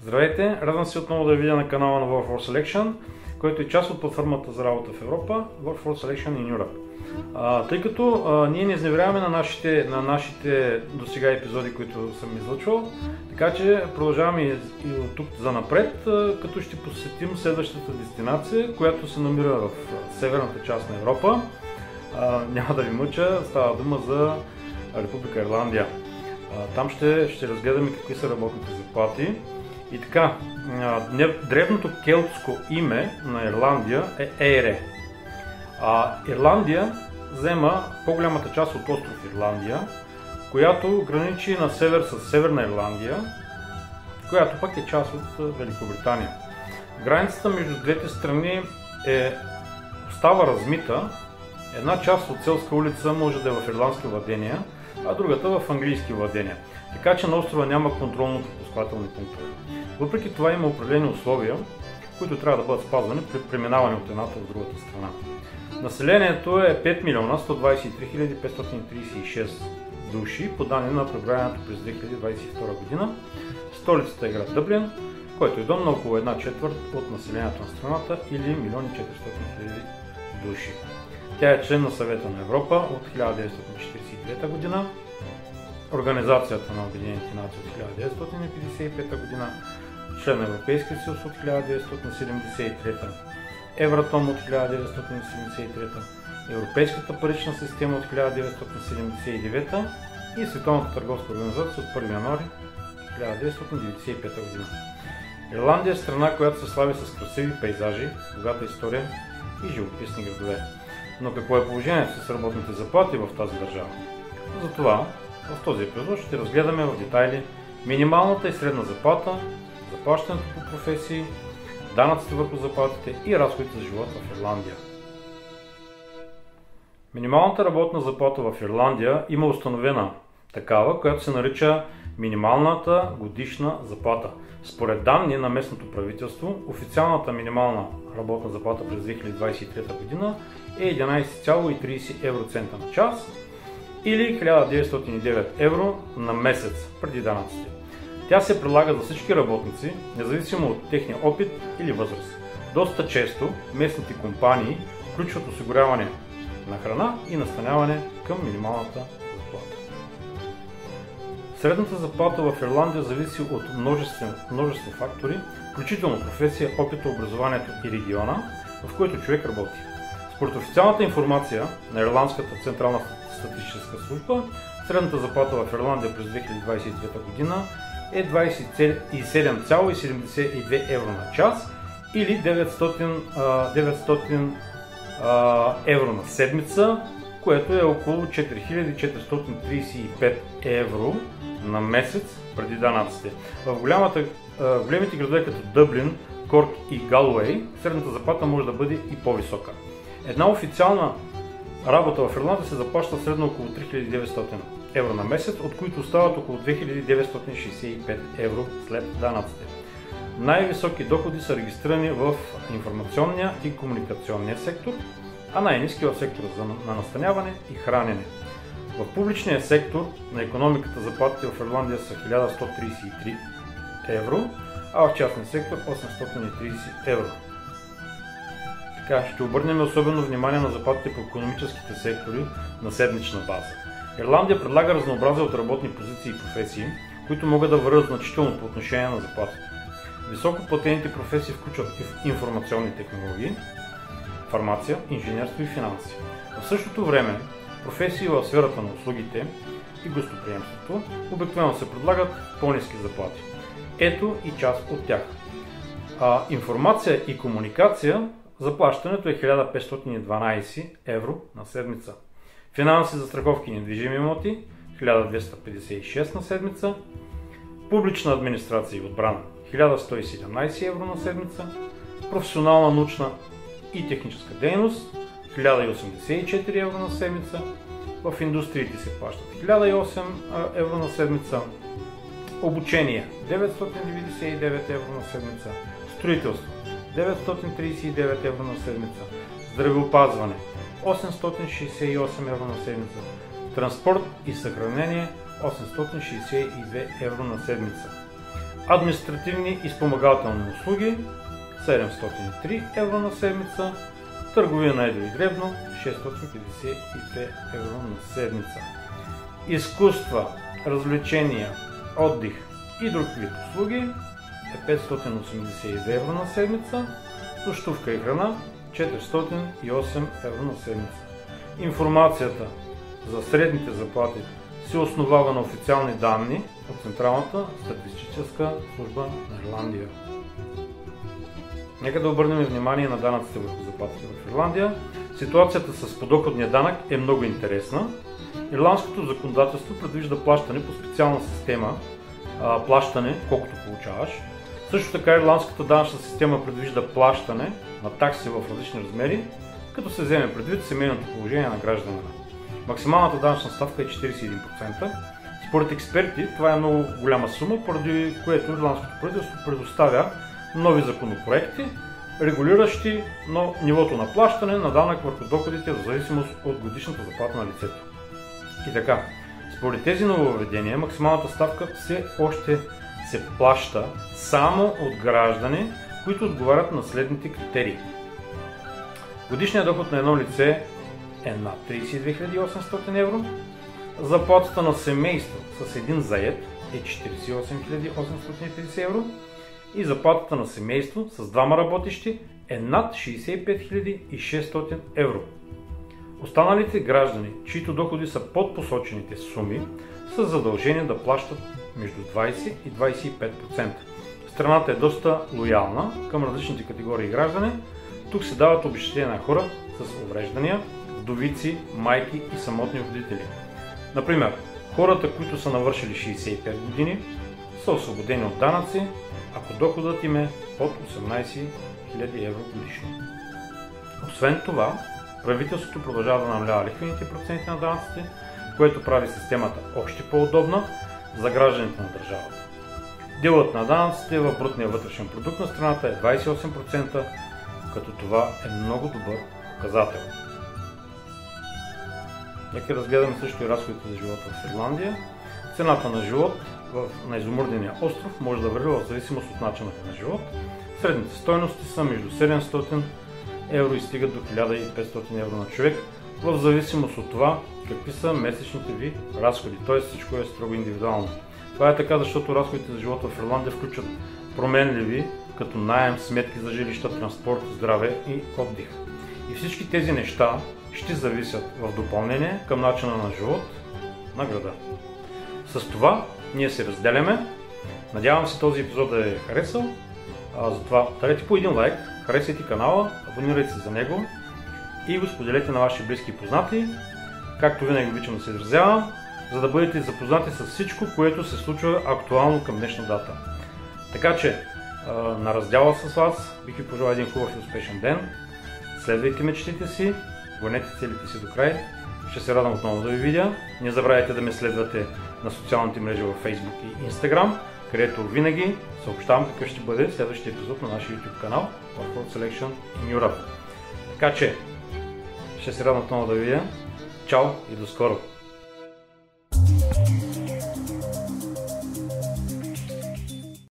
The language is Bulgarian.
Здравейте! Радвам се отново да ви видя на канала на Workforce Selection, който е част от платформата за работа в Европа, Workforce Selection in Europe. Тъй като ние не изневеряваме на нашите досега епизоди, които съм излъчвал, така че продължаваме и от тук за напред, като ще посетим следващата дестинация, която се намира в северната част на Европа. Няма да ви мъча, става дума за Република Ирландия. Там ще разгледаме какви са работните заплати. И така, древното келтско име на Ирландия е Ейре. Ирландия взема по-голямата част от остров Ирландия, която граничи на север с Северна Ирландия, която пък е част от Великобритания. Границата между двете страни остава размита. Една част от селска улица може да е в ирландски владения, а другата в английски владения. Така че на острова няма контролно-пропускателни пунктове. Въпреки това има определени условия, които трябва да бъдат спазвани при преминаване от едната в другата страна. Населението е 5 милиона 123 536 души, по данни на преброяването през 2022 година. Столицата е град Дъблин, който е дом на около 1/4 от населението на страната или 1 400 000 души. Тя е член на Съвета на Европа от 1943 година, Организацията на Обединените нации от 1955 година, член на Европейския съюз от 1973, Евратом от 1973, Европейската парична система от 1979 и Световната търговска организация от 1 януари 1995 година. Ирландия е страна, която се слави с красиви пейзажи, богата история и живописни градове. Но какво е положението с работните заплати в тази държава? Затова в този епизод ще разгледаме в детайли минималната и средна заплата, заплащането по професии, данъците върху заплатите и разходите за живот в Ирландия. Минималната работна заплата в Ирландия има установена такава, която се нарича минималната годишна заплата. Според данни на местното правителство, официалната минимална работна заплата през 2023 година е 11,30 евроцента на час или 1909 евро на месец преди данъците. Тя се прилага за всички работници, независимо от техния опит или възраст. Доста често местните компании включват осигуряване на храна и настаняване към минималната заплата. Средната заплата в Ирландия зависи от множество фактори, включително професия, опита, образованието и региона, в който човек работи. Според официалната информация на Ирландската централна статистическа служба, средната заплата в Ирландия през 2023 година е 27,72 евро на час или 900 евро на седмица, което е около 4435 евро на месец преди данъците. В големите градове като Дъблин, Корк и Галуей средната заплата може да бъде и по-висока. Една официална работа в Ирландия се заплаща средно около 3900 евро на месец, от които остават около 2965 евро след данъците. Най-високи доходи са регистрирани в информационния и комуникационния сектор, а най-ниски в сектора на настаняване и хранене. В публичния сектор на икономиката заплатите в Ирландия са 1133 евро, а в частния сектор 830 евро. Така, ще обърнем особено внимание на заплатите по икономическите сектори на седмична база. Ирландия предлага разнообразие от работни позиции и професии, които могат да варират значително по отношение на заплатите. Високоплатените професии включват информационни технологии, фармация, инженерство и финанси. В същото време, професии в сферата на услугите и гостоприемството обикновено се предлагат по-ниски заплати. Ето и част от тях. Информация и комуникация заплащането е 1512 евро на седмица. Финанси, застраховки и недвижими имоти 1256 на седмица. Публична администрация и отбрана 1117 евро на седмица. Професионална, научна и техническа дейност 1084 евро на седмица. В индустриите се плащат 1008 евро на седмица. Обучение 999 евро на седмица. Строителство 939 евро на седмица. Здравеопазване 868 евро на седмица. Транспорт и съхранение 862 евро на седмица. Административни и спомагателни услуги 703 евро на седмица. Търговия на едро и дребно 652 евро на седмица. Изкуства, развлечения, отдих и друг вид услуги е 582 евро на седмица. Нощувка и храна 408 евро на седмица. Информацията за средните заплати се основава на официални данни от Централната статистическа служба на Ирландия. Нека да обърнем внимание на данъците върху заплатите в Ирландия. Ситуацията с подоходния данък е много интересна. Ирландското законодателство предвижда плащане по специална система, плащане колкото получаваш. Също така ирландската данъчна система предвижда плащане на такси в различни размери, като се вземе предвид семейното положение на гражданина. Максималната данъчна ставка е 41%. Според експерти това е много голяма сума, поради което ирландското правителство предоставя нови законопроекти, регулиращи нивото на плащане на данък върху доходите в зависимост от годишната заплата на лицето. И така, според тези нововведения, максималната ставка все още се плаща само от граждани, които отговарят на следните критерии. Годишният доход на едно лице е над 32 800 евро. Заплатата на семейство с един заед е 48 850 евро. И заплатата на семейство с двама работещи е над 65 600 евро. Останалите граждани, чието доходи са под посочените суми, са задължени да плащат между 20 и 25%. Страната е доста лоялна към различните категории граждани. Тук се дават обезщетения на хора с увреждания, вдовици, майки и самотни родители. Например, хората, които са навършили 65 години, са освободени от данъци, ако доходът им е под 18 000 евро годишно. Освен това, правителството продължава да намалява лихвените проценти на данъците, което прави системата още по-удобна за гражданите на държавата. Делът на данъците в брутния вътрешен продукт на страната е 28%, като това е много добър показател. Нека разгледаме също и разходите за живота в Ирландия. Цената на живот на изумрудения остров може да варира в зависимост от начина на живот. Средните стойности са между 700 евро и стигат до 1500 евро на човек, в зависимост от това какви са месечните ви разходи, т.е. всичко е строго индивидуално. Това е така, защото разходите за живота в Ирландия включват променливи, като наем, сметки за жилища, транспорт, здраве и отдих. И всички тези неща ще зависят в допълнение към начина на живот на града. С това ние се разделяме. Надявам се този епизод да е харесал. Затова дайте по един лайк, харесайте канала, абонирайте се за него и го споделете на ваши близки и познати. Както винаги обичам да се изразявам, за да бъдете запознати с всичко, което се случва актуално към днешна дата. Така че, на раздяла с вас, бих ви пожелал един хубав и успешен ден. Следвайте мечтите си, гонете целите си до край. Ще се радвам отново да ви видя. Не забравяйте да ме следвате на социалните мрежи във Facebook и Instagram, където винаги съобщавам какъв ще бъде следващия епизод на нашия YouTube канал Workout Selection in Europe. Така че, ще се радвам отново да ви видя. Чао и до скоро!